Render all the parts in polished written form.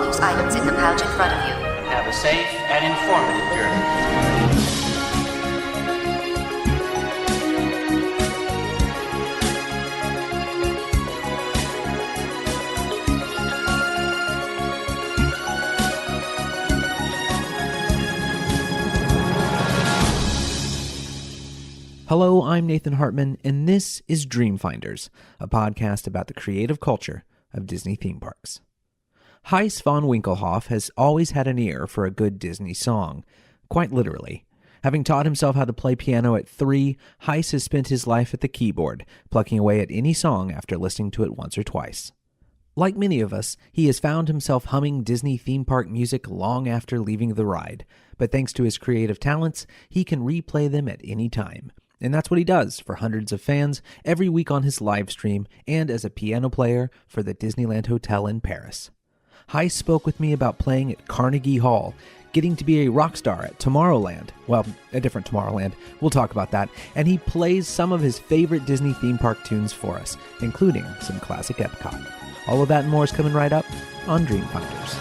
all loose items in the pouch in front of you. Have a safe and informative journey. Hello, I'm Nathan Hartman, and this is Dreamfinders, a podcast about the creative culture of Disney theme parks. Gijs Van Winkelhof has always had an ear for a good Disney song, quite literally. Having taught himself how to play piano at 3, Gijs has spent his life at the keyboard, plucking away at any song after listening to it once or twice. Like many of us, he has found himself humming Disney theme park music long after leaving the ride, but thanks to his creative talents, he can replay them at any time. And that's what he does for hundreds of fans every week on his live stream and as a piano player for the Disneyland Hotel in Paris. Gijs spoke with me about playing at Carnegie Hall, getting to be a rock star at Tomorrowland. Well, a different Tomorrowland. We'll talk about that. And he plays some of his favorite Disney theme park tunes for us, including some classic Epcot. All of that and more is coming right up on Dreamfinders.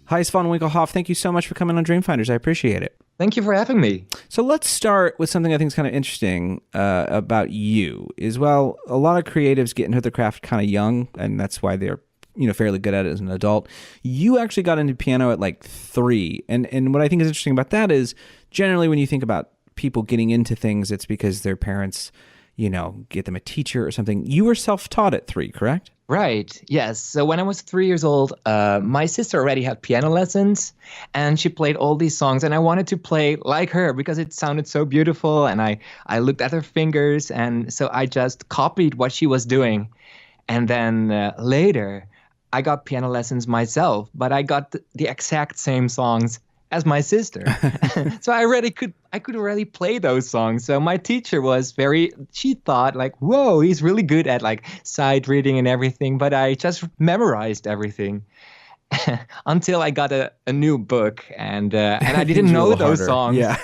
Gijs Van Winkelhof, thank you so much for coming on Dreamfinders. I appreciate it. Thank you for having me. So let's start with something I think is kind of interesting about you. Is, well, a lot of creatives get into the craft kind of young, and that's why they're fairly good at it as an adult. You actually got into piano at like 3, and what I think is interesting about that is generally when you think about people getting into things, it's because their parents, get them a teacher or something. You were self-taught at 3, correct? Right. Yes. So when I was 3 years old, my sister already had piano lessons and she played all these songs and I wanted to play like her because it sounded so beautiful. And I looked at her fingers and so I just copied what she was doing. And then later I got piano lessons myself, but I got the exact same songs as my sister. So I could already play those songs. So my teacher she thought like, whoa, he's really good at like sight reading and everything. But I just memorized everything until I got a new book and I didn't know those songs. Yeah.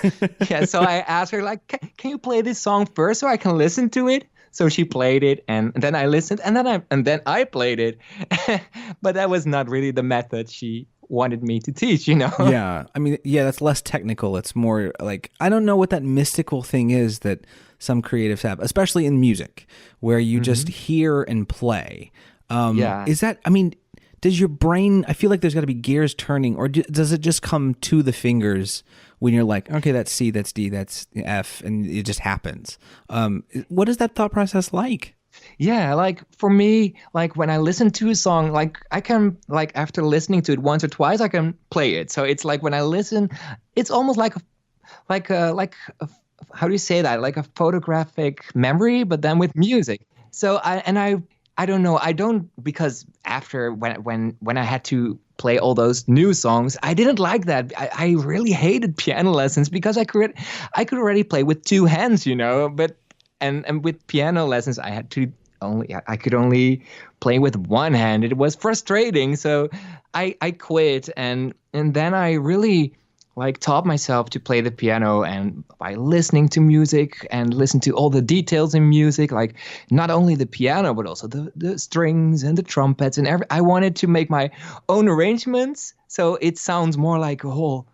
Yeah. So I asked her like, can you play this song first so I can listen to it? So she played it and then I listened and then I played it. But that was not really the method she wanted me to teach, Yeah. I mean, yeah, that's less technical. It's more like, I don't know what that mystical thing is that some creatives have, especially in music, where you just hear and play. Is that, does your brain, I feel like there's got to be gears turning, or does it just come to the fingers when you're like, okay, that's C, that's D, that's F, and it just happens? What is that thought process like? Yeah, like for me, like when I listen to a song, like I can, like after listening to it once or twice, I can play it. So it's like when I listen, it's almost like how do you say that? Like a photographic memory, but then with music. So I don't know. Because after when I had to play all those new songs, I didn't like that. I really hated piano lessons because I could already play with 2 hands, but. And with piano lessons, I could only play with 1 hand. It was frustrating, so I quit. And then I really taught myself to play the piano, and by listening to music and listen to all the details in music, like not only the piano but also the strings and the trumpets and I wanted to make my own arrangements, so it sounds more like a whole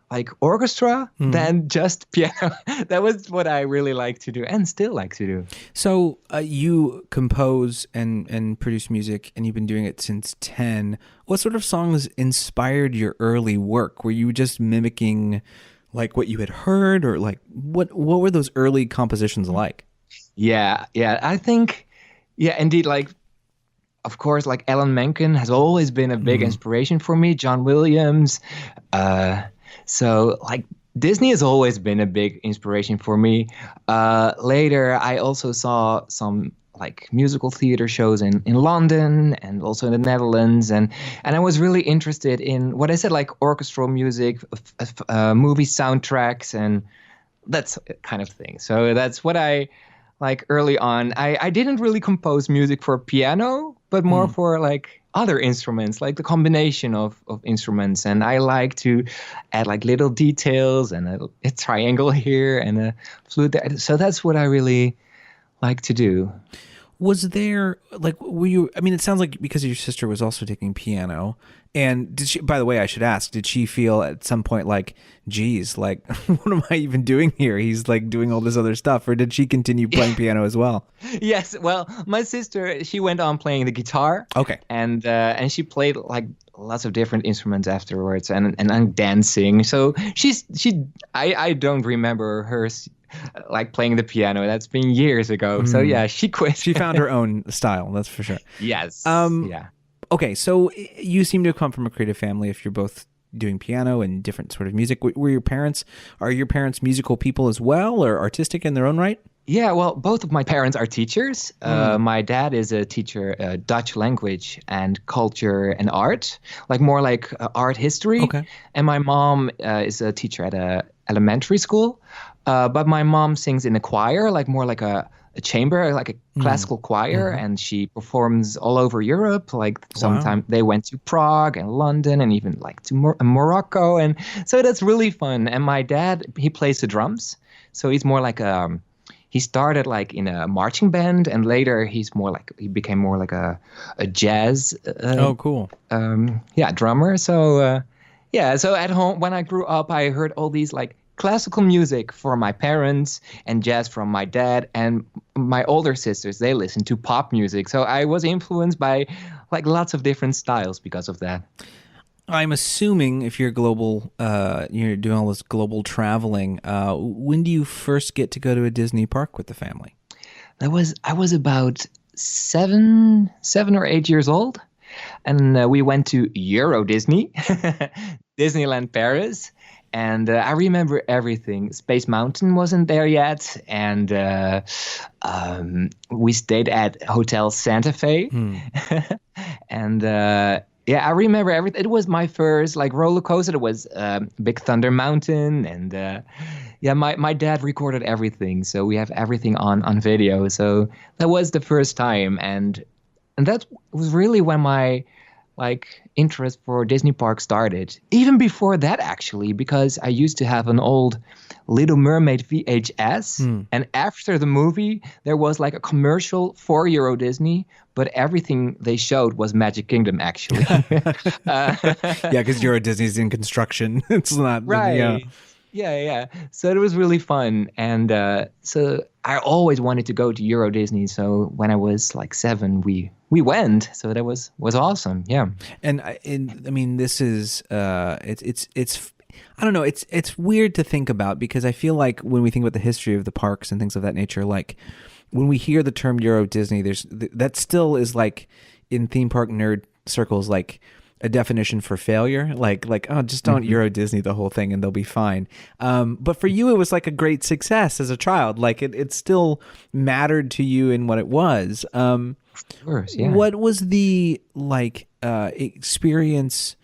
orchestra than just piano. That was what I really like to do and still like to do. So you compose and produce music, and you've been doing it since 10. What sort of songs inspired your early work? Were you just mimicking like what you had heard, or like what were those early compositions like? Yeah, I think, indeed, of course, Alan Menken has always been a big inspiration for me. John Williams. So Disney has always been a big inspiration for me. Later, I also saw some musical theater shows in London and also in the Netherlands. And I was really interested in what I said, orchestral music, movie soundtracks, and that kind of thing. So that's what I early on. I didn't really compose music for piano, but more for other instruments, like the combination of instruments. And I like to add little details and a triangle here and a flute there. So that's what I really like to do. Was there like were you? I mean, it sounds like because your sister was also taking piano, and did she? By the way, I should ask: did she feel at some point like, "Geez, like what am I even doing here? He's like doing all this other stuff," or did she continue playing piano as well? Yes, well, my sister, she went on playing the guitar. Okay, And she played like lots of different instruments afterwards, and dancing. So I don't remember her like playing the piano. That's been years ago. So yeah, she quit. she found her own style. That's for sure. Yes. Yeah. Okay, so you seem to come from a creative family. If you're both doing piano and different sort of music, are your parents musical people as well, or artistic in their own right? Yeah, well, both of my parents are teachers. My dad is a teacher, Dutch language and culture and art, like more like art history. Okay. And my mom is a teacher at a elementary school. But my mom sings in a choir, like more like a chamber, like a classical choir, and she performs all over Europe. Like sometimes they went to Prague and London and even like to Morocco. And so that's really fun. And my dad, he plays the drums. So he's more like he started like in a marching band, and later he became more like a jazz. Cool. Drummer. So so at home when I grew up, I heard all these like classical music from my parents and jazz from my dad, and my older sisters, they listened to pop music. So I was influenced by like lots of different styles because of that. I'm assuming if you're global, you're doing all this global traveling. When do you first get to go to a Disney park with the family? I was about seven or 8 years old, and we went to Euro Disney, Disneyland Paris. And I remember everything. Space Mountain wasn't there yet. And we stayed at Hotel Santa Fe. And I remember everything. It was my first like roller coaster. It was Big Thunder Mountain. And my dad recorded everything. So we have everything on video. So that was the first time. And that was really when my interest for Disney parks started. Even before that, actually, because I used to have an old Little Mermaid VHS, and after the movie, there was like a commercial for Euro Disney, but everything they showed was Magic Kingdom, actually. Because Euro Disney's in construction. It's not right. Yeah. So it was really fun, and so I always wanted to go to Euro Disney. So when I was like 7, we went. So that was awesome. Yeah. And I mean, this is it's I don't know. It's weird to think about, because I feel like when we think about the history of the parks and things of that nature, like when we hear the term Euro Disney, that still is like in theme park nerd circles, like a definition for failure, like oh, just don't Euro Disney the whole thing and they'll be fine. But for you, it was like a great success as a child. Like it still mattered to you in what it was. Of course, yeah. What was the experience?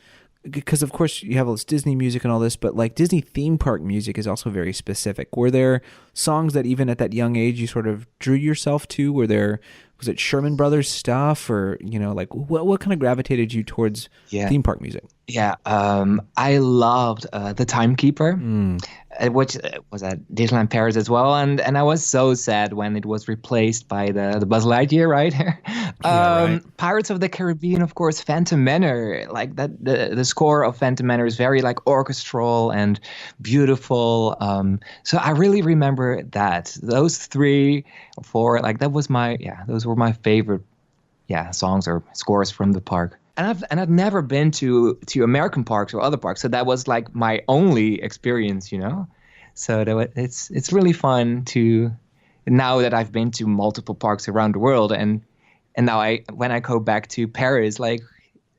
Because of course you have all this Disney music and all this, but like Disney theme park music is also very specific. Were there songs that even at that young age you sort of drew yourself to? Was it Sherman Brothers stuff, or like what kind of gravitated you towards theme park music? Yeah, I loved The Timekeeper, which was at Disneyland Paris as well, and I was so sad when it was replaced by the Buzz Lightyear, right? Right. Pirates of the Caribbean, of course, Phantom Manor, like that. The score of Phantom Manor is very like orchestral and beautiful. So I really remember that. Those 3 or 4, like that was those were my favorite, songs or scores from the park. And I've never been to American parks or other parks, so that was like my only experience, So it's really fun to, now that I've been to multiple parks around the world, and now when I go back to Paris, like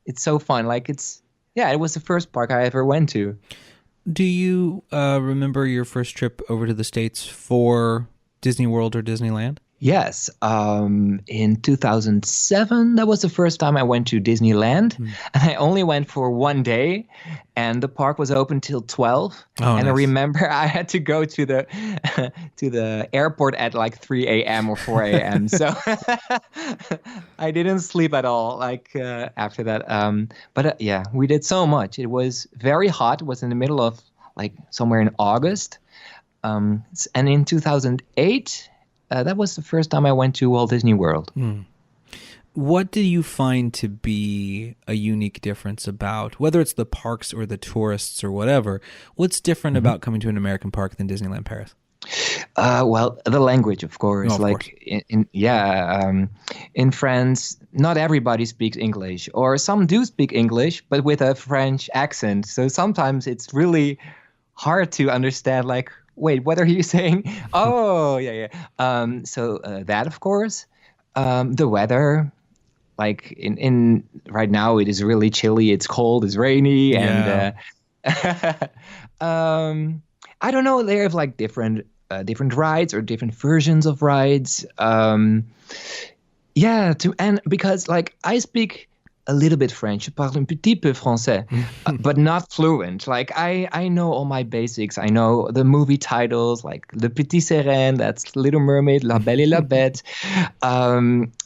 it's so fun. Like it was the first park I ever went to. Do you remember your first trip over to the States for Disney World or Disneyland? Yes. In 2007, that was the first time I went to Disneyland. And I only went for 1 day, and the park was open till 12. Oh, and nice. I remember I had to go to the airport at like 3 a.m. or 4 a.m. So I didn't sleep at all like after that. But we did so much. It was very hot. It was in the middle of like somewhere in August. And in 2008, that was the first time I went to Walt Disney World. What do you find to be a unique difference about, whether it's the parks or the tourists or whatever, what's different about coming to an American park than Disneyland Paris? Well, the language, of course. Oh, of course. In France, not everybody speaks English, or some do speak English, but with a French accent. So sometimes it's really hard to understand, like, wait, what are you saying? Oh, yeah. So that, of course. The weather, like in right now, it is really chilly. It's cold. It's rainy, and I don't know. They have like different rides or different versions of rides. And because like I speak a little bit French, je parle un petit peu français, but not fluent. Like I know all my basics. I know the movie titles, like Le Petit Sirène, that's Little Mermaid, La Belle et la Bête.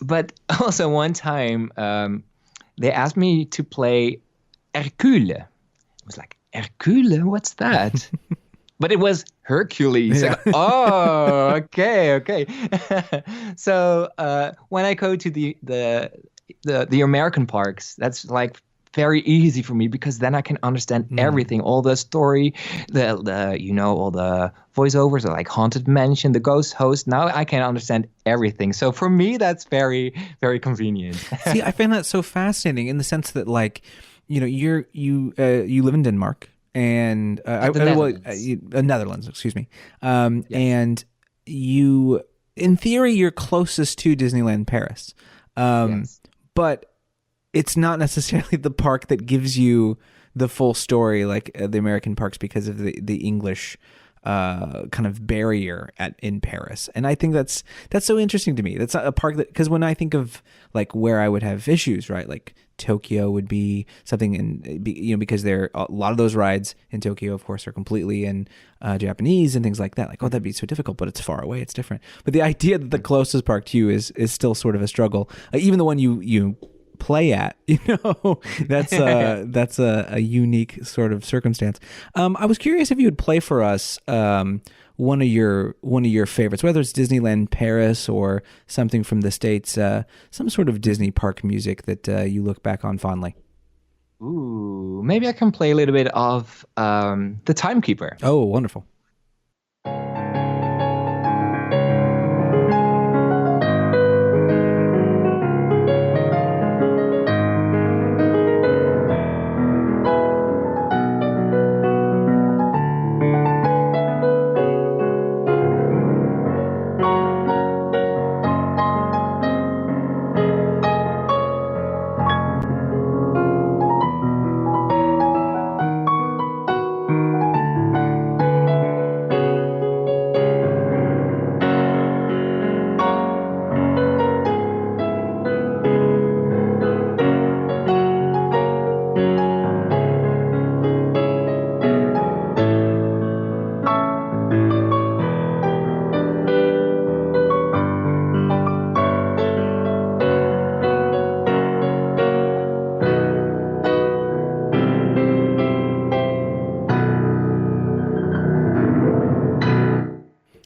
But also one time they asked me to play Hercule. I was like, Hercule? What's that? But it was Hercules. Yeah. Like, oh, okay. So when I go to the American parks, that's like very easy for me because then I can understand everything, all the story, all the voiceovers, like Haunted Mansion, the Ghost Host. Now I can understand everything. So for me, that's very, very convenient. See, I find that so fascinating in the sense that, like, you know, you live in Denmark. And Netherlands, excuse me. Yes. And you, in theory, you're closest to Disneyland Paris. Yes. But it's not necessarily the park that gives you the full story like the American parks because of the English kind of barrier in Paris. And I think that's so interesting to me. That's a park that, because when I think of like where I would have issues, right? Like Tokyo would be something because a lot of those rides in Tokyo, of course, are completely in Japanese and things like that. Like, oh, that'd be so difficult, but it's far away. It's different. But the idea that the closest park to you is still sort of a struggle. Even the one you play at, that's a unique sort of circumstance. I was curious if you would play for us one of your favorites, whether it's Disneyland Paris or something from the States, some sort of Disney park music that you look back on fondly. Ooh, maybe I can play a little bit of The Timekeeper. Oh, wonderful.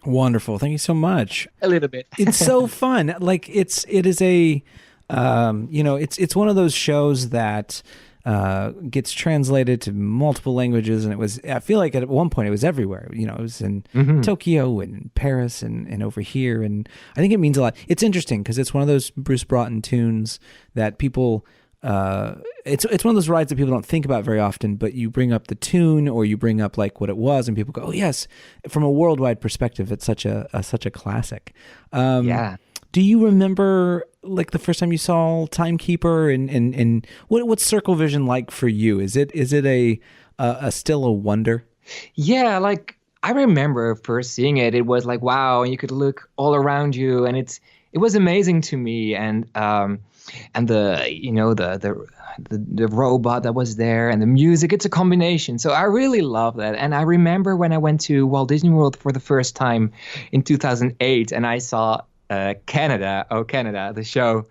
Wonderful. Thank you so much. A little bit. It's so fun. Like it is a, it's one of those shows that gets translated to multiple languages, and I feel like at one point it was everywhere. It was in Tokyo and in Paris and over here, and I think it means a lot. It's interesting because it's one of those Bruce Broughton tunes that people. It's one of those rides that people don't think about very often, but you bring up the tune or you bring up like what it was, and people go, "Oh yes!" From a worldwide perspective, it's such a classic. Yeah. Do you remember like the first time you saw Timekeeper and what's Circle Vision like for you? Is it a still a wonder? Yeah, like I remember first seeing it. It was like wow, and you could look all around you, and it was amazing to me, and the robot that was there and the music, it's a combination. So I really love that. And I remember when I went to Walt Disney World for the first time in 2008 and I saw Canada, the show.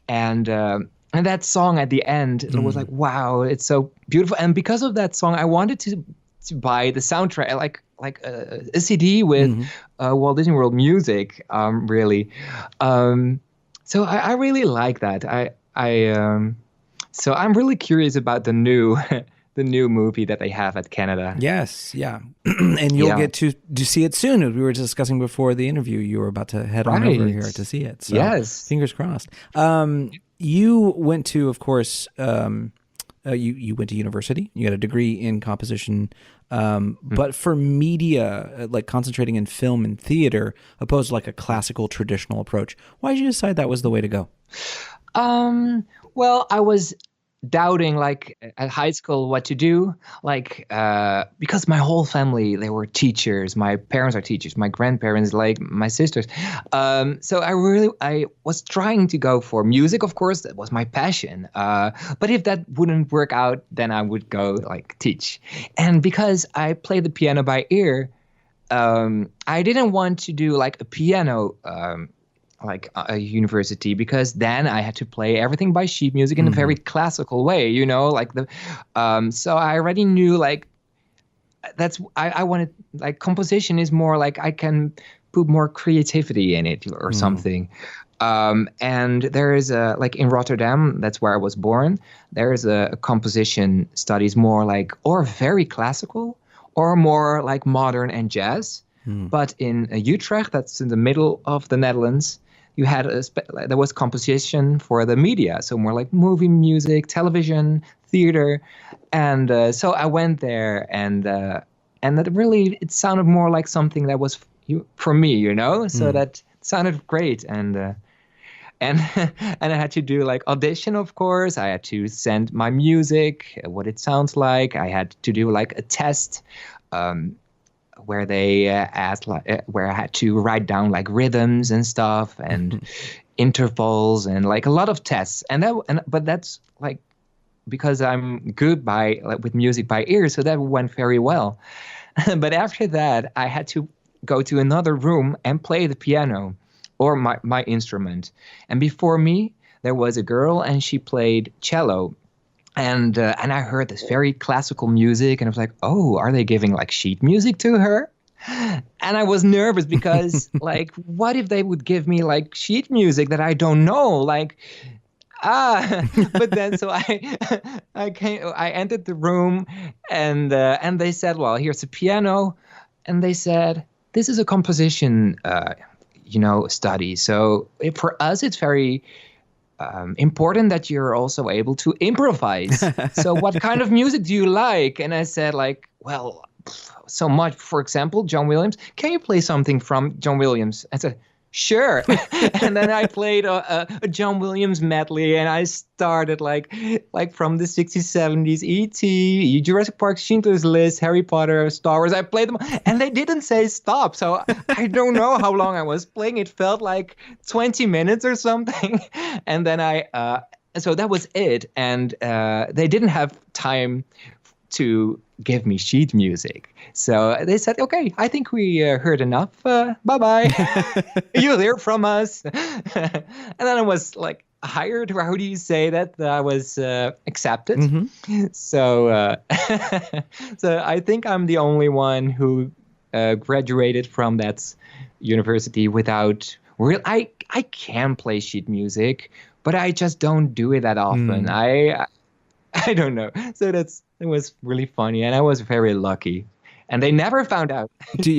And that song at the end, it was like, wow, it's so beautiful. And because of that song, I wanted to to buy the soundtrack, like a CD with Walt Disney World music. Really, so I really like that. So I'm really curious about the new the new movie that they have at Canada. Yes, yeah. And you'll get to see it soon. As we were discussing before the interview, you were about to head on over here to see it. So yes. Fingers crossed. You went to, of course, you went to university. You got a degree in composition. But for media, like concentrating in film and theater, opposed to like a classical traditional approach, why did you decide that was the way to go? Well, I was doubting like at high school what to do, like because my whole family, they were teachers. My parents are teachers, my grandparents, like my sisters. So I was trying to go for music. Of course, that was my passion, but if that wouldn't work out, then I would go like teach. And because I play the piano by ear, I didn't want to do like a piano like a university, because then I had to play everything by sheet music in a very classical way, you know, like so I already knew like I wanted, like, composition is more like I can put more creativity in it or something. And there is like in Rotterdam, that's where I was born, there is a composition studies more like, or very classical or more like modern and jazz. But in Utrecht, that's in the middle of the Netherlands, you had there was composition for the media, so more like movie music, television, theater, and so I went there, and that really, it sounded more like something that was for me, you know. So that sounded great, and I had to do like audition, of course. I had to send my music, what it sounds like. I had to do like a test. Where they asked, like, where I had to write down like rhythms and stuff and intervals and like a lot of tests. But that's like, because I'm good with music by ear, so that went very well. But after that, I had to go to another room and play the piano or my instrument. And before me, there was a girl, and she played cello. And I heard this very classical music, and I was like, oh, are they giving like sheet music to her? And I was nervous because like, what if they would give me like sheet music that I don't know? Like, but then so I entered the room, and they said, well, here's a piano, and they said, this is a composition, study. So for us, it's very important that you're also able to improvise. So what kind of music do you like? And I said, like, well, so much. For example, John Williams. Can you play something from John Williams? I said, sure. And then I played a John Williams medley, and I started like from the 60s, 70s, E.T., Jurassic Park, Schindler's List, Harry Potter, Star Wars. I played them, and they didn't say stop. So I don't know how long I was playing. It felt like 20 minutes or something. And then so that was it. And they didn't have time to give me sheet music. So they said, okay, I think we heard enough. Bye-bye. You'll hear from us. And then I was like hired. How do you say that? I was accepted. So so I think I'm the only one who graduated from that university without real. I can play sheet music, but I just don't do it that often. I don't know. So it was really funny, and I was very lucky. And they never found out. Do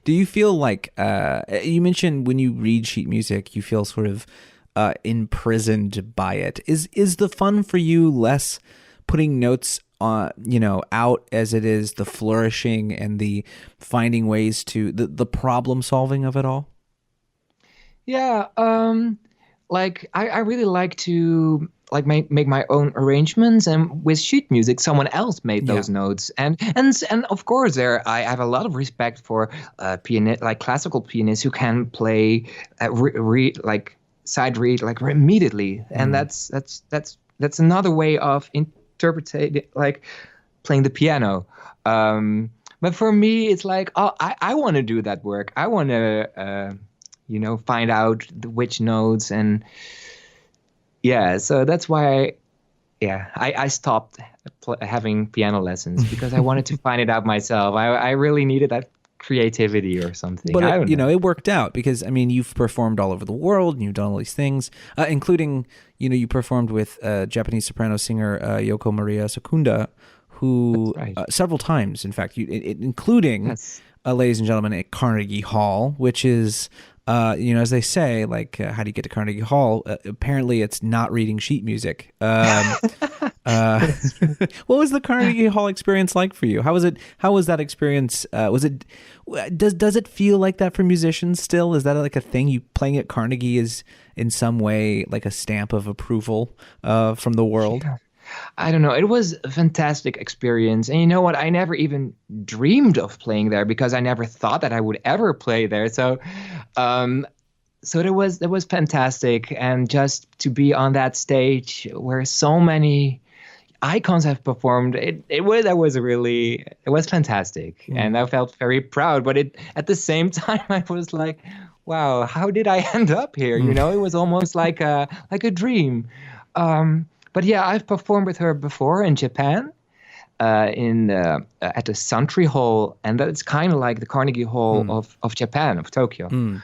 you feel like you mentioned when you read sheet music, you feel sort of imprisoned by it? Is the fun for you less putting notes out as it is the flourishing and the finding ways to the problem solving of it all? Yeah, like I really like to like make my own arrangements, and with sheet music, someone else made those notes, and of course I have a lot of respect for like classical pianists who can play like side read like immediately, and that's another way of interpreting, like playing the piano. But for me, it's like, oh, I want to do that work. I want to find out which notes, and yeah, so that's why I stopped having piano lessons because I wanted to find it out myself. I really needed that creativity or something. But I don't know. it worked out because I mean, you've performed all over the world and you've done all these things, including you performed with Japanese soprano singer Yoko Maria Sakunda, who That's right. several times, in fact, including, Yes. ladies and gentlemen, at Carnegie Hall, which is. As they say, like, how do you get to Carnegie Hall? Apparently, it's not reading sheet music. What was the Carnegie Hall experience like for you? How was it? How was that experience? Was it? Does it feel like that for musicians still? Is that like a thing? You playing at Carnegie is in some way like a stamp of approval from the world. Yeah. I don't know. It was a fantastic experience. And you know what? I never even dreamed of playing there because I never thought that I would ever play there. So that was fantastic. And just to be on that stage where so many icons have performed, it was fantastic. And I felt very proud. But at the same time, I was like, wow, how did I end up here? It was almost like a dream. But yeah, I've performed with her before in Japan, at the Santry Hall, and that's kind of like the Carnegie Hall of Japan, of Tokyo.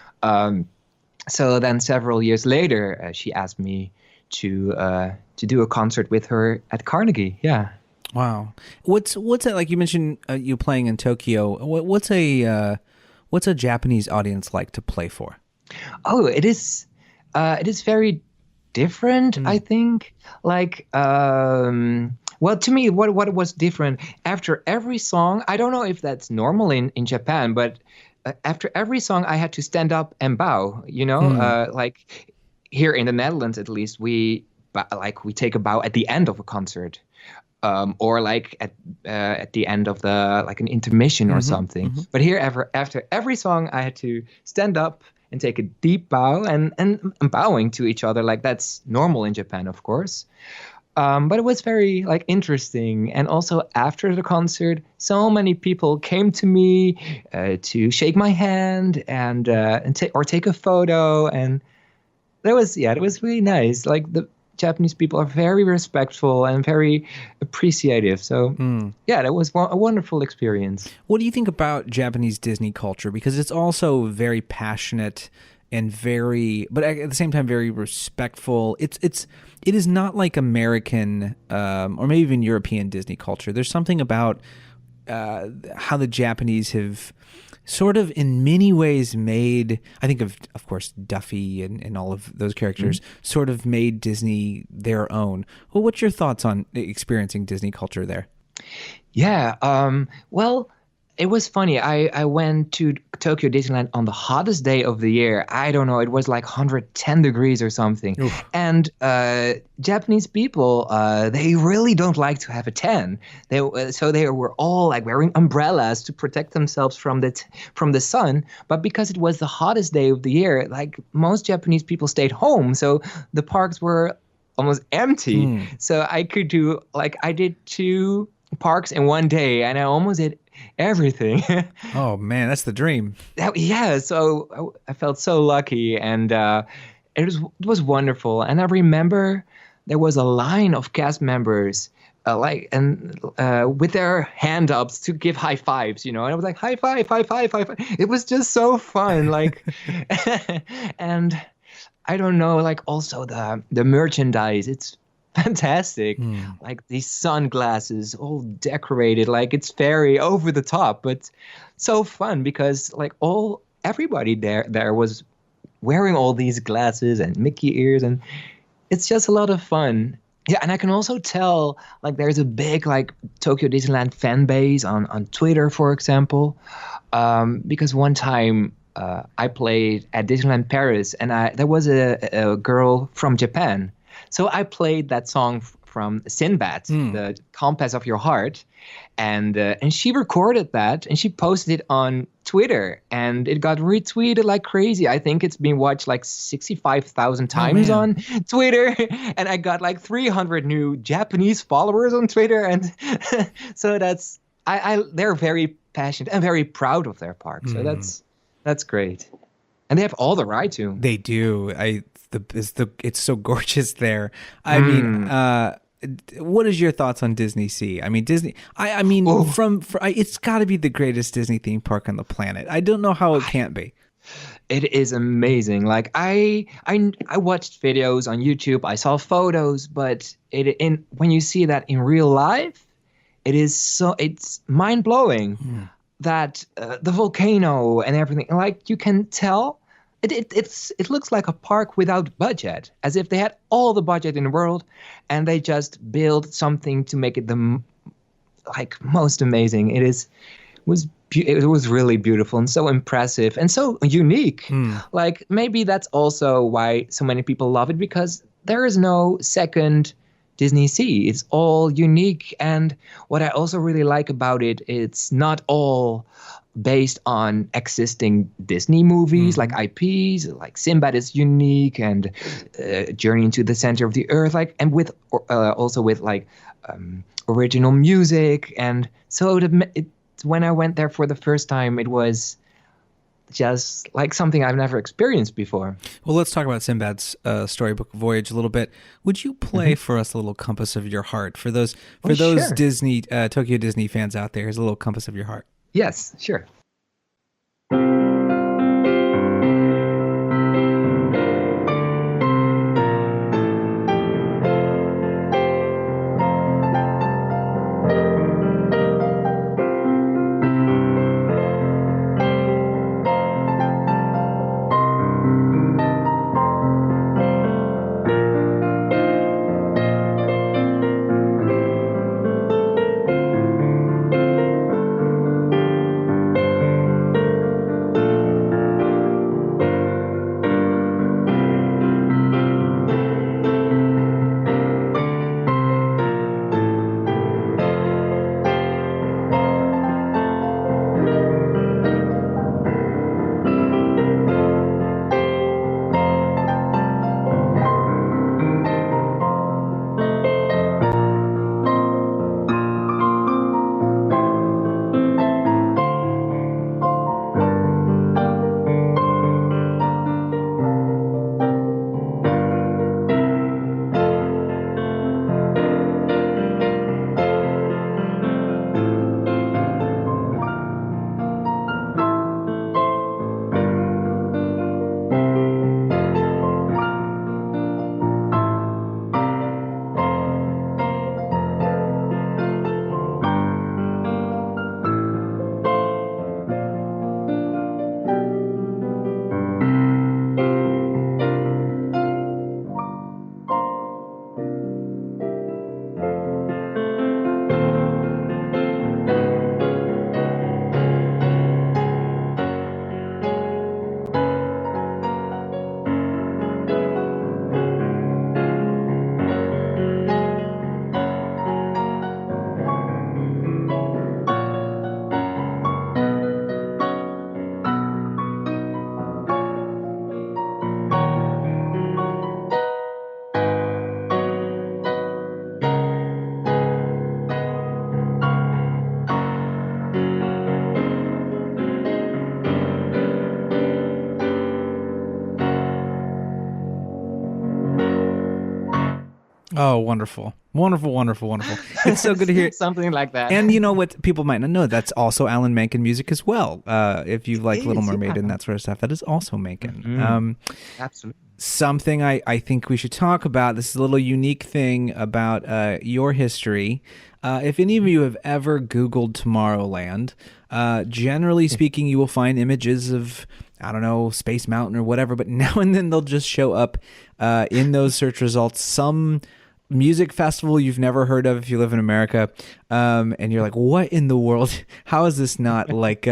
So then several years later, she asked me to do a concert with her at Carnegie. Yeah. Wow. What's it like? You mentioned you playing in Tokyo. What's a Japanese audience like to play for? Oh, it is very different, I think. Like, well, to me, what was different after every song, I don't know if that's normal in Japan, but after every song, I had to stand up and bow. Like here in the Netherlands, at least, we take a bow at the end of a concert, or like at the end of an intermission or something. But here, after every song, I had to stand up and take a deep bow and bowing to each other. Like that's normal in Japan, of course. But it was very interesting. And also after the concert, so many people came to me to shake my hand and take a photo. And it was really nice. Like the Japanese people are very respectful and very appreciative. So that was a wonderful experience. What do you think about Japanese Disney culture? Because it's also very passionate and but at the same time very respectful. It is not like American or maybe even European Disney culture. There's something about how the Japanese have sort of in many ways made, I think of course, Duffy and all of those characters, sort of made Disney their own. Well, what's your thoughts on experiencing Disney culture there? Yeah, well, it was funny. I went to Tokyo Disneyland on the hottest day of the year. I don't know, it was like 110 degrees or something. Oof. And Japanese people, they really don't like to have a tan. So they were all like wearing umbrellas to protect themselves from the sun. But because it was the hottest day of the year, like most Japanese people stayed home. So the parks were almost empty. So I did 2 parks in one day, and I almost did everything. Oh man, that's the dream. So I felt so lucky, and it was wonderful. And I remember there was a line of cast members with their hand ups to give high fives, and I was like, high five, high five, high five. It was just so fun, and I don't know, like also the merchandise, it's fantastic. Like these sunglasses all decorated, like it's very over the top, but so fun because like everybody there was wearing all these glasses and Mickey ears, and it's just a lot of fun. Yeah, and I can also tell like there's a big like Tokyo Disneyland fan base on Twitter, for example, because one time I played at Disneyland Paris, and there was a girl from Japan. So I played that song from Sinbad, The Compass of Your Heart, and she recorded that and she posted it on Twitter, and it got retweeted like crazy. I think it's been watched like 65,000 times on Twitter, and I got like 300 new Japanese followers on Twitter, and so they're very passionate and very proud of their park. So that's great. And they have all the right to. They do. It's so gorgeous there. I mean, what is your thoughts on Disney Sea? I mean, Disney. I mean, it's got to be the greatest Disney theme park on the planet. I don't know how it can't be. It is amazing. Like I watched videos on YouTube. I saw photos, but when you see that in real life, it's mind blowing. That the volcano and everything. Like you can tell, it looks like a park without budget, as if they had all the budget in the world, and they just built something to make it the most amazing. It was really beautiful and so impressive and so unique. Like maybe that's also why so many people love it, because there is no second Disney Sea. It's all unique. And what I also really like about it, it's not all based on existing Disney movies like IPs. Like Sinbad is unique, and Journey into the Center of the Earth, and with also with original music. And so when I went there for the first time, it was just like something I've never experienced before. Well, let's talk about Sinbad's storybook voyage a little bit. Would you play for us a little Compass of Your Heart? For those sure. Disney Tokyo Disney fans out there, here's a little Compass of Your Heart. Yes, sure. Oh, wonderful. Wonderful, wonderful, wonderful. It's so good to hear. Something like that. And you know what people might not know, that's also Alan Menken music as well. If you like Little Mermaid and that sort of stuff, that is also Menken. Absolutely. Something I think we should talk about, this is a little unique thing about your history. If any of you have ever Googled Tomorrowland, generally speaking, you will find images of, I don't know, Space Mountain or whatever, but now and then they'll just show up in those search results some music festival you've never heard of if you live in America, and you're like, what in the world? How is this not like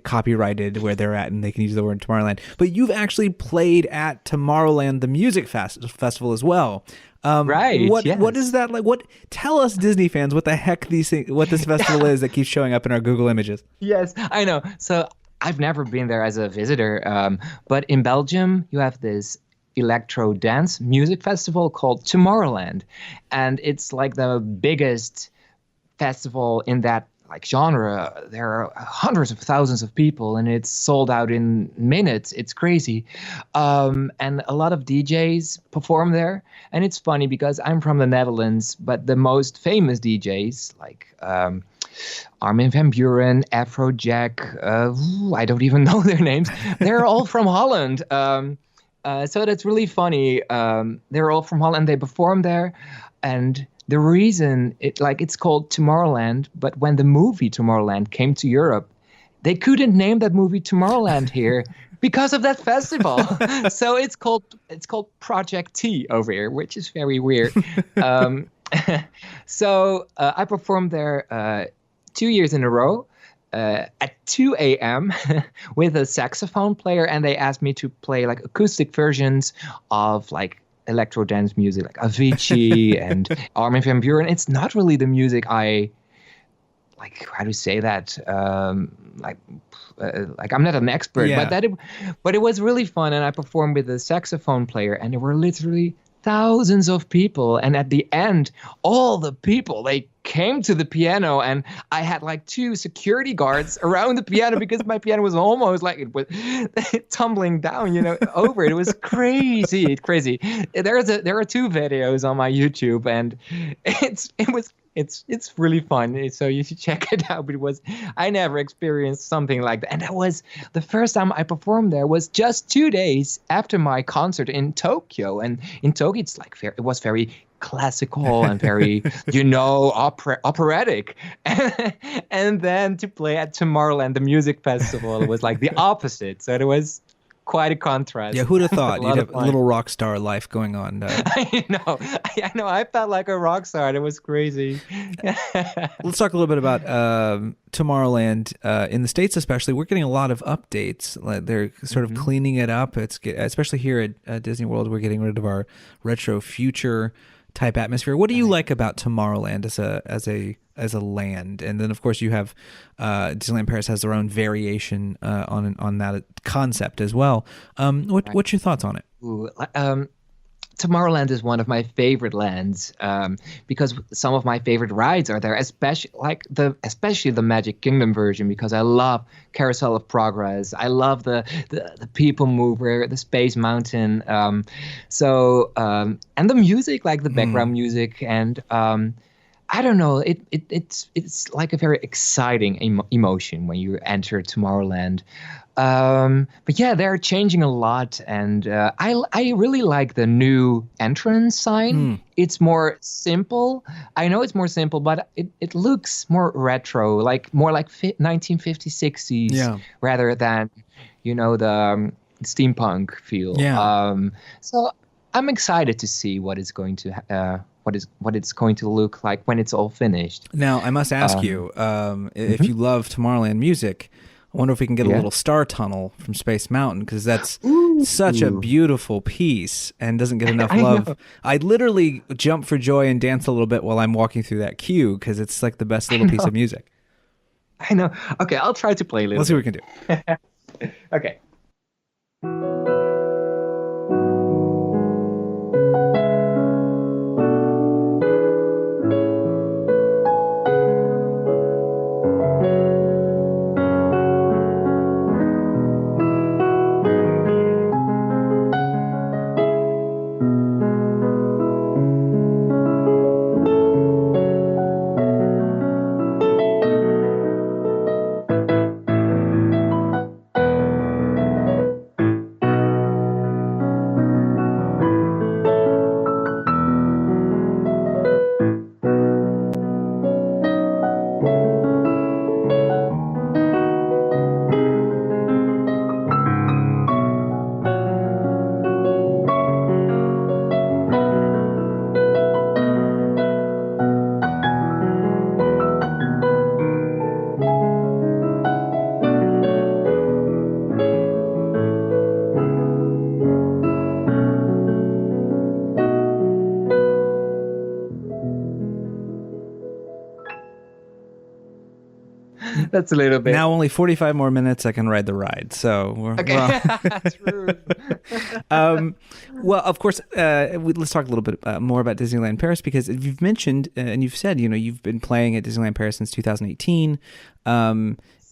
copyrighted where they're at and they can use the word Tomorrowland? But you've actually played at Tomorrowland, the music festival as well. Right. What is that like? Tell us, Disney fans, what the heck what this festival is that keeps showing up in our Google images. Yes, I know. So I've never been there as a visitor, but in Belgium you have this electro dance music festival called Tomorrowland, and it's like the biggest festival in that like genre, there are hundreds of thousands of people, and it's sold out in minutes. It's crazy, and a lot of DJs perform there. And it's funny because I'm from the Netherlands, but the most famous DJs like Armin van Buuren, Afrojack, I don't even know their names. They're all from Holland. So that's really funny. They're all from Holland. They perform there, and the reason it's called Tomorrowland, but when the movie Tomorrowland came to Europe, they couldn't name that movie Tomorrowland here because of that festival. So it's called Project T over here, which is very weird. So I performed there 2 years in a row. At 2 a.m. with a saxophone player, and they asked me to play like acoustic versions of like electro dance music, like Avicii and Armin van Buuren. It's not really the music I like. How to say that? Like I'm not an expert, but it was really fun, and I performed with a saxophone player, and there were literally thousands of people, and at the end, all the people, they came to the piano, and I had like 2 security guards around the piano because my piano was almost like it was tumbling down, over it. It was crazy. There are 2 videos on my YouTube, and it's really fun. So you should check it out. But I never experienced something like that, and that was the first time I performed there. Was just 2 days after my concert in Tokyo, and in Tokyo it was very classical and very operatic, and then to play at Tomorrowland, the music festival, it was like the opposite. So it was quite a contrast. Yeah, who'd have thought you'd have a little rock star life going on? I know. I felt like a rock star. It was crazy. Let's talk a little bit about Tomorrowland in the States, especially. We're getting a lot of updates. They're sort of cleaning it up. Especially here at Disney World, we're getting rid of our retro future type atmosphere. What do you like about Tomorrowland as a land? And then of course you have Disneyland Paris has their own variation on that concept as well. What's your thoughts on it? Tomorrowland is one of my favorite lands because some of my favorite rides are there, especially the Magic Kingdom version, because I love Carousel of Progress. I love the People Mover, the Space Mountain. And the music, like the background music, and I don't know. It's like a very exciting emotion when you enter Tomorrowland. But yeah, they're changing a lot, and I really like the new entrance sign. It's more simple. I know it's more simple, but it looks more retro, more like 1950s, 60s, rather than the steampunk feel. Yeah. So I'm excited to see what it's going to what it's going to look like when it's all finished. Now, I must ask you, if you love Tomorrowland music, I wonder if we can get a little star tunnel from Space Mountain, because that's such a beautiful piece and doesn't get enough love. I literally jump for joy and dance a little bit while I'm walking through that queue, because it's like the best little piece of music. I know. Okay, I'll try to play a little. Let's see what we can do. Okay. That's a little bit. Now only 45 more minutes, I can ride the ride. So Okay. True. well, of course, let's talk a little bit more about Disneyland Paris, because you've mentioned and you've said, you've been playing at Disneyland Paris since 2018,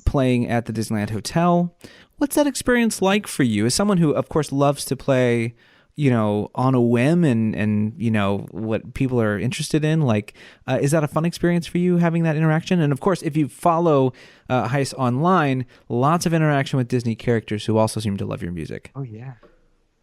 playing at the Disneyland Hotel. What's that experience like for you as someone who, of course, loves to play, on a whim and what people are interested in? Like, is that a fun experience for you, having that interaction? And of course, if you follow Gijs online, lots of interaction with Disney characters who also seem to love your music. Oh yeah,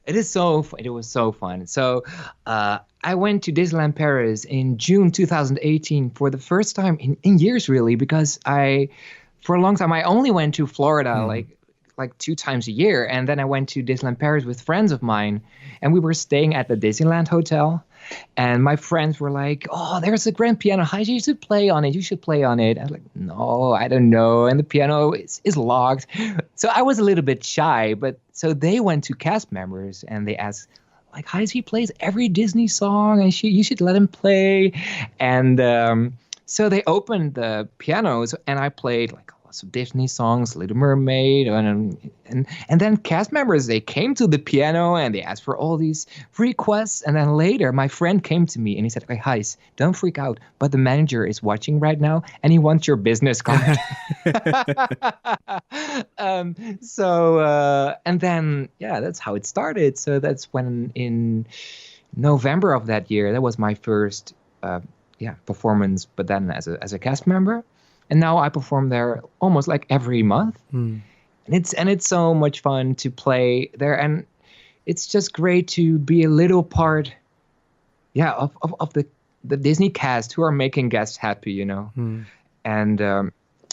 it was so fun. So I went to Disneyland Paris in June 2018 for the first time in years, really, because for a long time I only went to Florida like 2 times a year, and then I went to Disneyland Paris with friends of mine, and we were staying at the Disneyland Hotel, and my friends were like, "Oh, there's a grand piano. Gijs, you should play on it. You should play on it." I was like, "No, I don't know," and the piano is locked. So I was a little bit shy, but so they went to cast members and they asked, like, "Gijs, he plays every Disney song, and you should let him play." And so they opened the pianos, and I played like of Disney songs, Little Mermaid, and then cast members, they came to the piano and they asked for all these requests. And then later, my friend came to me and he said, "Okay, Gijs, don't freak out, but the manager is watching right now and he wants your business card." And then, that's how it started. So that's when in November of that year, that was my first performance, but then as a cast member. And now I perform there almost like every month. And it's so much fun to play there, and it's just great to be a little part of the Disney cast who are making guests happy, And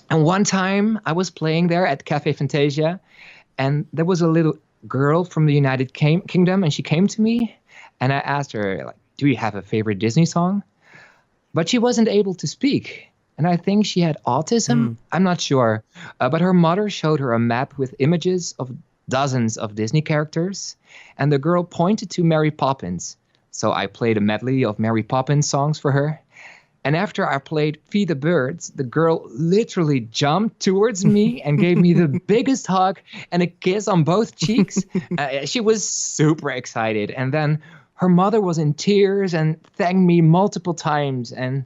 one time I was playing there at Café Fantasia, and there was a little girl from the United Kingdom, and she came to me and I asked her, like, "Do you have a favorite Disney song?" But she wasn't able to speak. And I think she had autism. I'm not sure. But her mother showed her a map with images of dozens of Disney characters. And the girl pointed to Mary Poppins. So I played a medley of Mary Poppins songs for her. And after I played Feed the Birds, the girl literally jumped towards me and gave me the biggest hug and a kiss on both cheeks. She was super excited. And then her mother was in tears and thanked me multiple times. And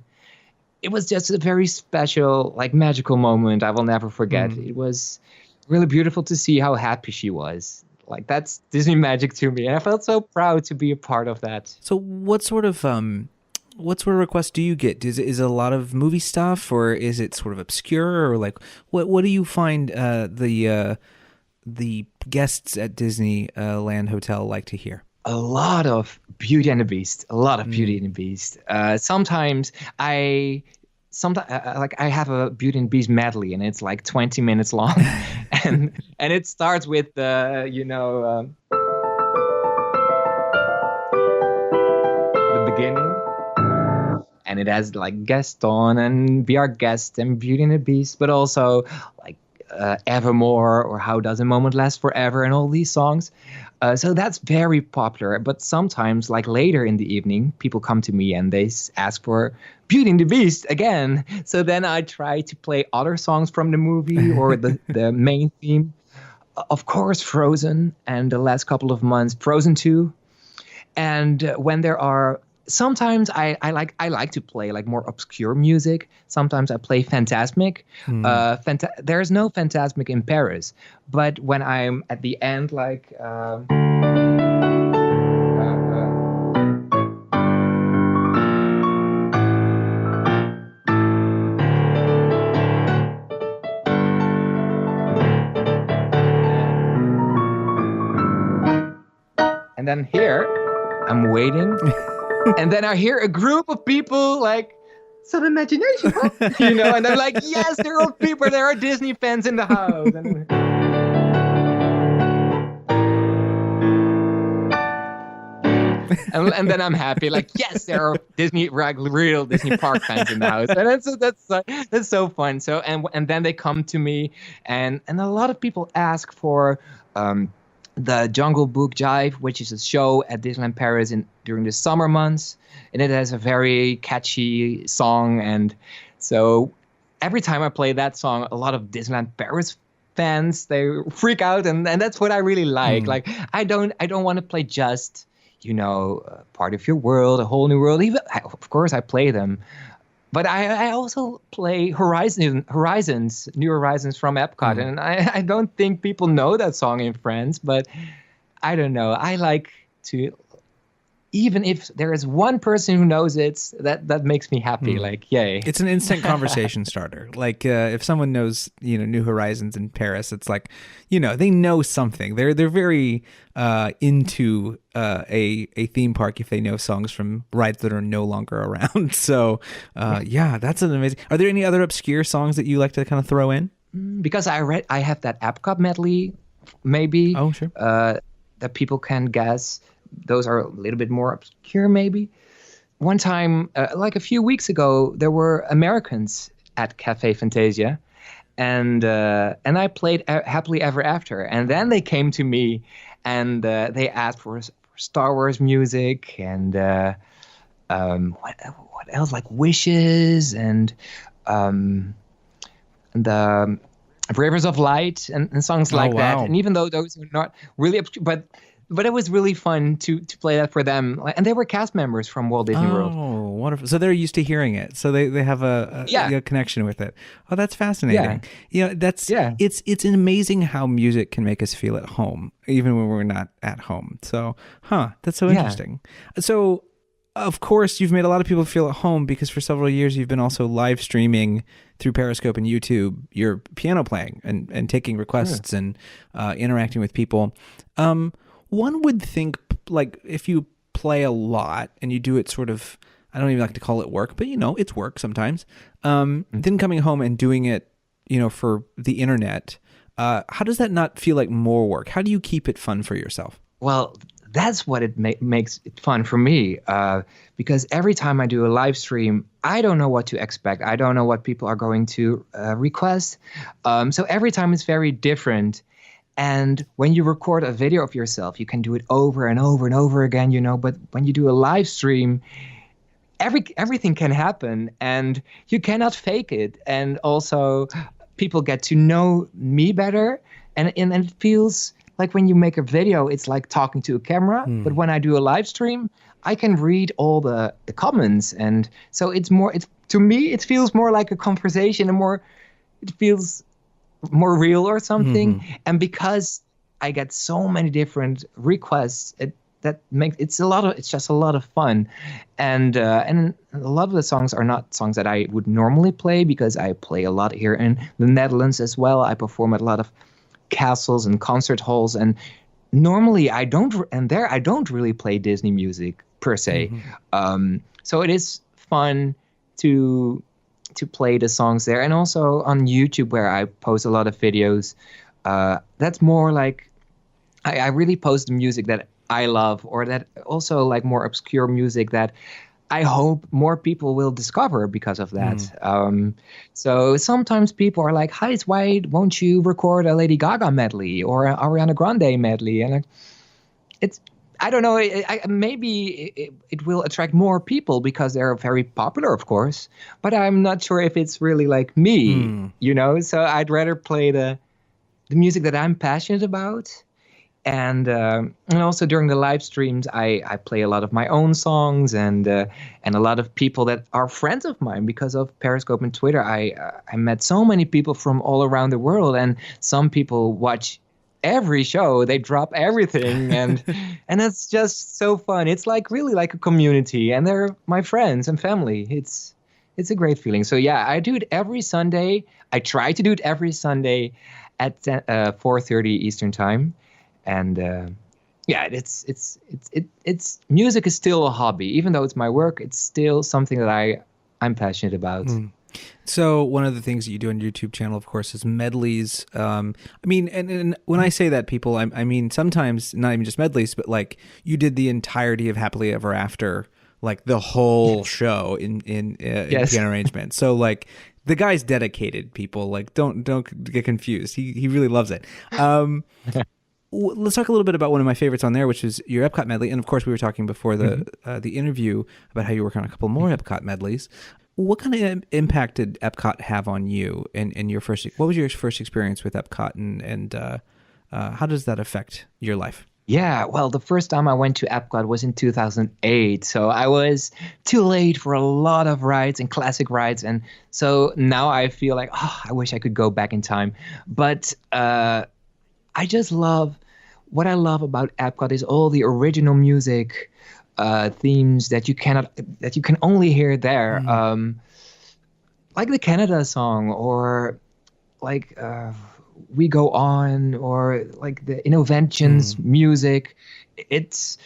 it was just a very special, like, magical moment I will never forget. It was really beautiful to see how happy she was. Like, that's Disney magic to me. And I felt so proud to be a part of that. So what sort of requests do you get? Is it a lot of movie stuff, or is it sort of obscure, or like what do you find the guests at Disneyland Hotel like to hear? A lot of Beauty and the Beast. Beauty and the Beast. Sometimes I have a Beauty and the Beast medley, and it's like 20 minutes long, and it starts with the beginning, and it has like Gaston and Be Our Guest and Beauty and the Beast, but also like Evermore or How Does a Moment Last Forever and all these songs. So that's very popular. But sometimes, like later in the evening, people come to me and they ask for Beauty and the Beast again. So then I try to play other songs from the movie or the main theme. Of course, Frozen, and the last couple of months, Frozen 2. And when there are... Sometimes I like to play like more obscure music. Sometimes I play Fantasmic. There's no Fantasmic in Paris, but when I'm at the end, like and then here I'm waiting. And then I hear a group of people like, some imagination, huh? And I'm like, yes, there are people, there are Disney fans in the house. And then I'm happy, like, yes, there are real Disney Park fans in the house, and that's so fun. So and then they come to me, and a lot of people ask for the Jungle Book Jive, which is a show at Disneyland Paris during the summer months, and it has a very catchy song, and so every time I play that song, a lot of Disneyland Paris fans, they freak out, and that's what I really like. Like I don't want to play just part of your world, a whole new world. Even of course I play them, but I also play New Horizons from Epcot, and I don't think people know that song in France, but I don't know. I like to. Even if there is one person who knows it, that makes me happy. Like, yay. It's an instant conversation starter. Like, if someone knows, New Horizons in Paris, it's like, they know something. They're very into a theme park if they know songs from rides that are no longer around. So, yeah, that's an amazing. Are there any other obscure songs that you like to kind of throw in? Because I have that Epcot medley, maybe. Oh, sure. That people can guess. Those are a little bit more obscure, maybe. One time, like a few weeks ago, there were Americans at Cafe Fantasia, and I played Happily Ever After. And then they came to me, and they asked for Star Wars music, and what else, like Wishes, and the Rivers of Light, and songs like that. And even though those are not really obscure, but it was really fun to play that for them. And they were cast members from Walt Disney World. Oh, wonderful. So they're used to hearing it. So they have a connection with it. Oh, that's fascinating. It's amazing how music can make us feel at home, even when we're not at home. So, that's so interesting. So, of course, you've made a lot of people feel at home because for several years you've been also live streaming through Periscope and YouTube your piano playing and taking requests and interacting with people. One would think, like, if you play a lot and you do it sort of, I don't even like to call it work, but it's work sometimes. Then coming home and doing it, for the internet, how does that not feel like more work? How do you keep it fun for yourself? Well, that's what it makes it fun for me, because every time I do a live stream, I don't know what to expect. I don't know what people are going to request. So every time it's very different. And when you record a video of yourself, you can do it over and over and over again, But when you do a live stream, everything can happen, and you cannot fake it. And also, people get to know me better, and it feels like when you make a video, it's like talking to a camera. But when I do a live stream, I can read all the comments, and so to me it feels more like a conversation, and it feels more real or something. And because I get so many different requests, it's just a lot of fun. And a lot of the songs are not songs that I would normally play, because I play a lot here in the Netherlands as well. I perform at a lot of castles and concert halls, and normally I don't really play Disney music per se. So it is fun to play the songs there. And also on YouTube, where I post a lot of videos, that's more like I really post the music that I love, or that also like more obscure music that I hope more people will discover because of that. So sometimes people are like, "Hi, why won't you record a Lady Gaga medley or an Ariana Grande medley?" And I don't know. Maybe it will attract more people because they're very popular, of course. But I'm not sure if it's really like me, So I'd rather play the music that I'm passionate about. And also during the live streams, I play a lot of my own songs and a lot of people that are friends of mine because of Periscope and Twitter. I met so many people from all around the world, and some people watch every show. They drop everything, and it's just so fun. It's like really like a community, and they're my friends and family. It's a great feeling. So yeah, I do it every Sunday. I try to do it every Sunday at 4:30 Eastern time. And it's music is still a hobby, even though it's my work. It's still something that I'm passionate about. So one of the things that you do on your YouTube channel, of course, is medleys. I mean, and when I say that, people, I mean sometimes not even just medleys, but like you did the entirety of Happily Ever After, like the whole show in piano arrangement. So like the guy's dedicated, people. Like don't get confused. He really loves it. Let's talk a little bit about one of my favorites on there, which is your Epcot medley. And of course, we were talking before the interview about how you work on a couple more Epcot medleys. What kind of impact did Epcot have on you and your first? What was your first experience with Epcot, and how does that affect your life? Yeah, well, the first time I went to Epcot was in 2008. So I was too late for a lot of rides and classic rides. And so now I feel like, I wish I could go back in time. But I just love, what I love about Epcot is all the original music themes that you can only hear there. Like the Canada song, or like We Go On, or like the Innoventions music. It's,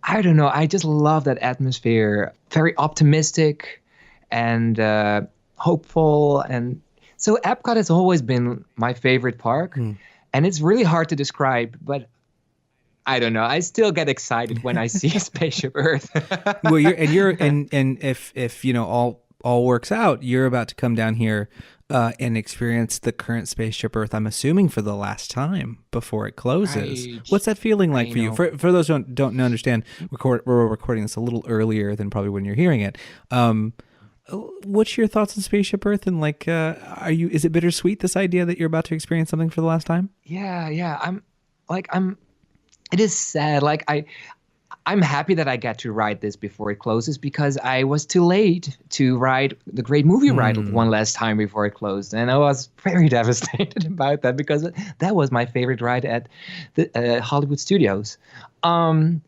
I don't know, I just love that atmosphere. Very optimistic and hopeful. And so Epcot has always been my favorite park. And it's really hard to describe, but I don't know. I still get excited when I see Spaceship Earth. Well, if all works out, you're about to come down here and experience the current Spaceship Earth, I'm assuming for the last time before it closes. Right. What's that feeling like for you? For those who don't understand, we're recording this a little earlier than probably when you're hearing it. What's your thoughts on Spaceship Earth? And like, is it bittersweet, this idea that you're about to experience something for the last time? Yeah. It is sad. Like I'm happy that I get to ride this before it closes, because I was too late to ride the Great Movie Ride one last time before it closed. And I was very devastated about that, because that was my favorite ride at the Hollywood Studios. So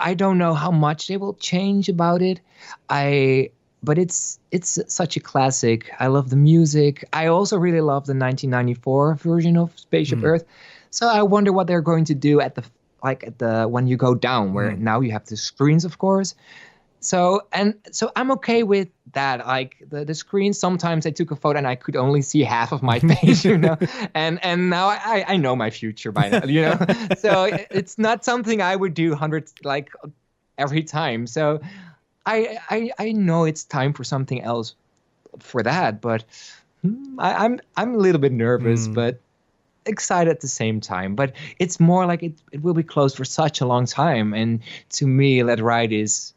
I don't know how much they will change about it. But it's such a classic. I love the music. I also really love the 1994 version of Spaceship Earth. So I wonder what they're going to do at the when you go down, where now you have the screens, of course. So I'm okay with that. Like the screen, sometimes I took a photo and I could only see half of my face, and now I know my future by now, So it's not something I would do every time. So I know it's time for something else for that, but I'm a little bit nervous, but excited at the same time. But it's more like it will be closed for such a long time, and to me that ride is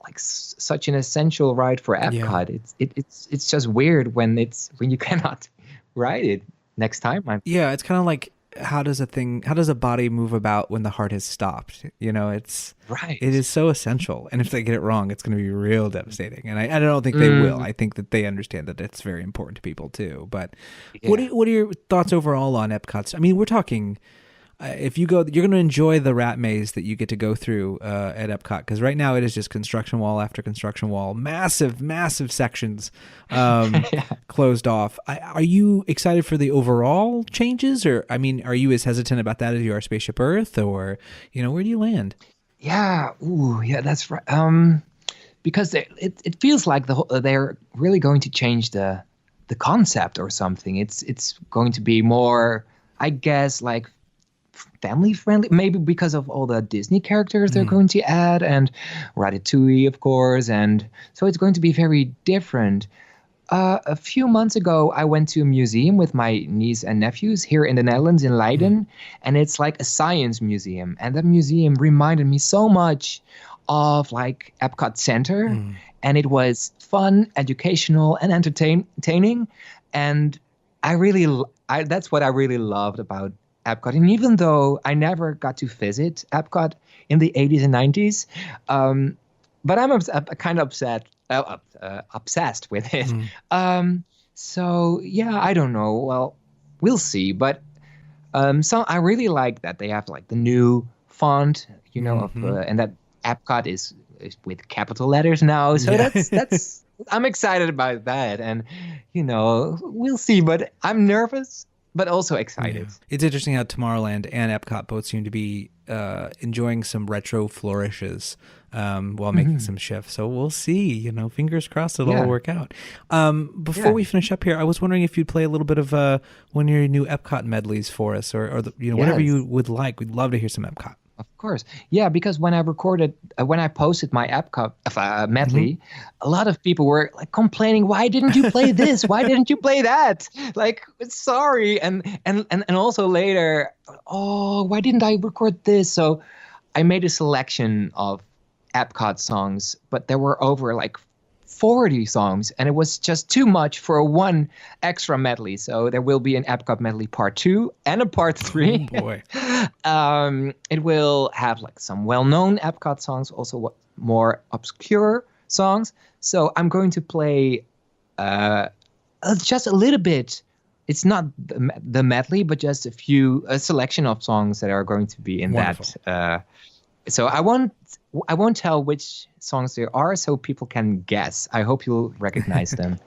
like such an essential ride for Epcot. It's just weird when you cannot ride it next time. It's kind of like, how does a body move about when the heart has stopped? It's right. It is so essential, and if they get it wrong, it's going to be real devastating. And I don't think they will. I think that they understand that it's very important to people too. But what are your thoughts overall on Epcot? I mean, we're talking. If you go, you're going to enjoy the rat maze that you get to go through at Epcot, because right now it is just construction wall after construction wall, massive sections closed off. Are you excited for the overall changes, or are you as hesitant about that as you are Spaceship Earth, or where do you land? Yeah, that's right. Because it feels like they're really going to change the concept or something. It's going to be more, I guess, like family friendly, maybe because of all the Disney characters they're going to add, and Ratatouille, of course, and so it's going to be very different. A few months ago, I went to a museum with my niece and nephews here in the Netherlands, in Leiden, and it's like a science museum, and that museum reminded me so much of like Epcot Center, and it was fun, educational, and entertaining, and that's what I really loved about Epcot. And even though I never got to visit Epcot in the 80s and 90s, but I'm kind of obsessed with it. So yeah, I don't know. Well, we'll see. But so I really like that they have like the new font, and that Epcot is with capital letters now. So that's I'm excited about that, and we'll see. But I'm nervous, but also excited. Yeah. It's interesting how Tomorrowland and Epcot both seem to be enjoying some retro flourishes while making some shifts. So we'll see. Fingers crossed it'll all work out. Before we finish up here, I was wondering if you'd play a little bit of one of your new Epcot medleys for us, or whatever you would like. We'd love to hear some Epcot. Of course. Yeah, because when I posted my Epcot medley, a lot of people were like complaining, why didn't you play this? Why didn't you play that? Like, sorry. And also later, oh, why didn't I record this? So I made a selection of Epcot songs, but there were over like 40 songs, and it was just too much for one extra medley. So there will be an Epcot medley part 2 and a part 3. Oh boy. It will have like some well-known Epcot songs, also more obscure songs. So I'm going to play just a little bit. It's not the medley, but just a selection of songs that are going to be in Wonderful. that. So I won't tell which songs there are, so people can guess. I hope you'll recognize them.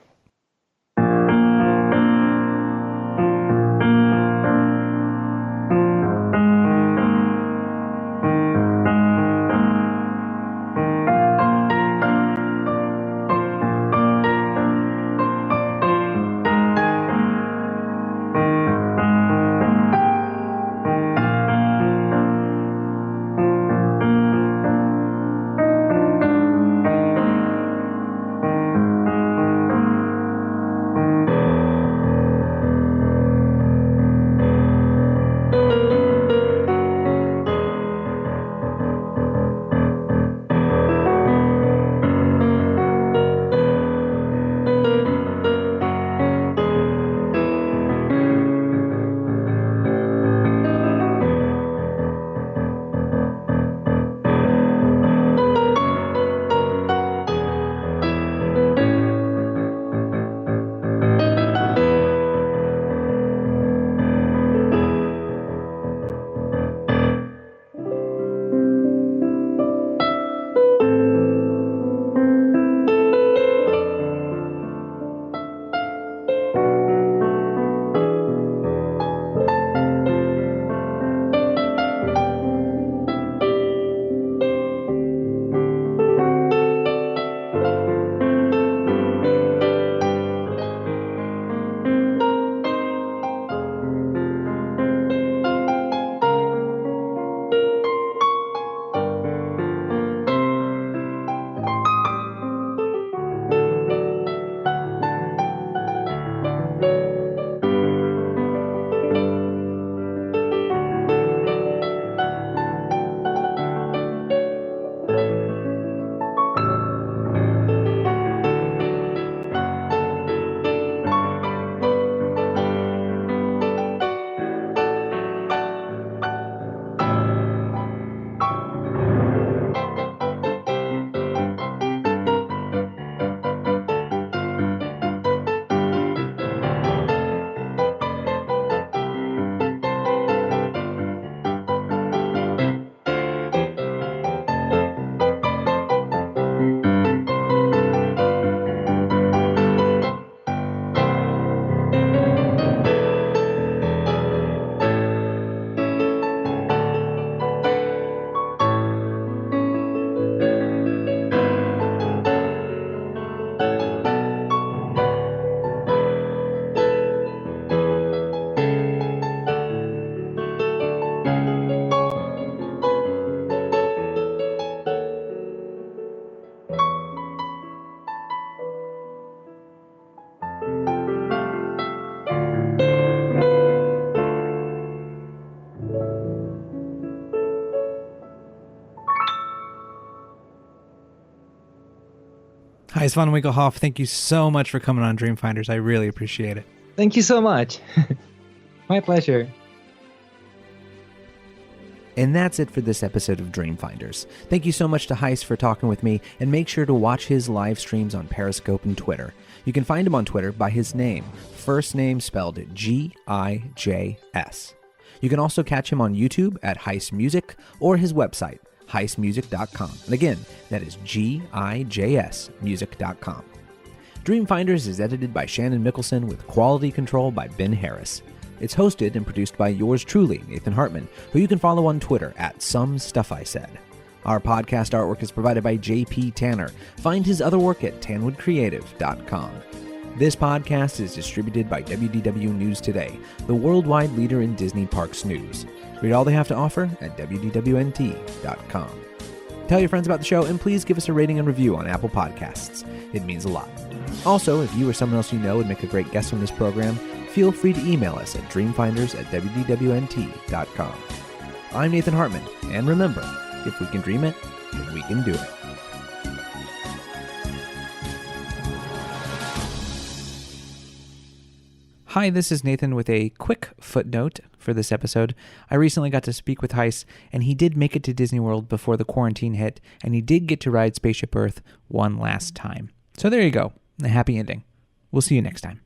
Gijs Van Winkelhof, thank you so much for coming on Dreamfinders. I really appreciate it. Thank you so much. My pleasure. And that's it for this episode of Dreamfinders. Thank you so much to Gijs for talking with me, and make sure to watch his live streams on Periscope and Twitter. You can find him on Twitter by his name, first name spelled Gijs. You can also catch him on YouTube at Gijs Music or his website, gijsmusic.com. And again, that is GIJSmusic.com. Dreamfinders is edited by Shannen Michaelsen with quality control by Ben Harris. It's hosted and produced by yours truly, Nathan Hartman, who you can follow on Twitter at Some Stuff I Said. Our podcast artwork is provided by JP Tanner. Find his other work at tanwoodcreative.com. This podcast is distributed by WDW News Today, the worldwide leader in Disney Parks news. Read all they have to offer at WDWNT.com. Tell your friends about the show, and please give us a rating and review on Apple Podcasts. It means a lot. Also, if you or someone else you know would make a great guest on this program, feel free to email us at dreamfinders@WDWNT.com. I'm Nathan Hartman, and remember, if we can dream it, then we can do it. Hi, this is Nathan with a quick footnote for this episode. I recently got to speak with Gijs, and he did make it to Disney World before the quarantine hit, and he did get to ride Spaceship Earth one last time. So there you go, a happy ending. We'll see you next time.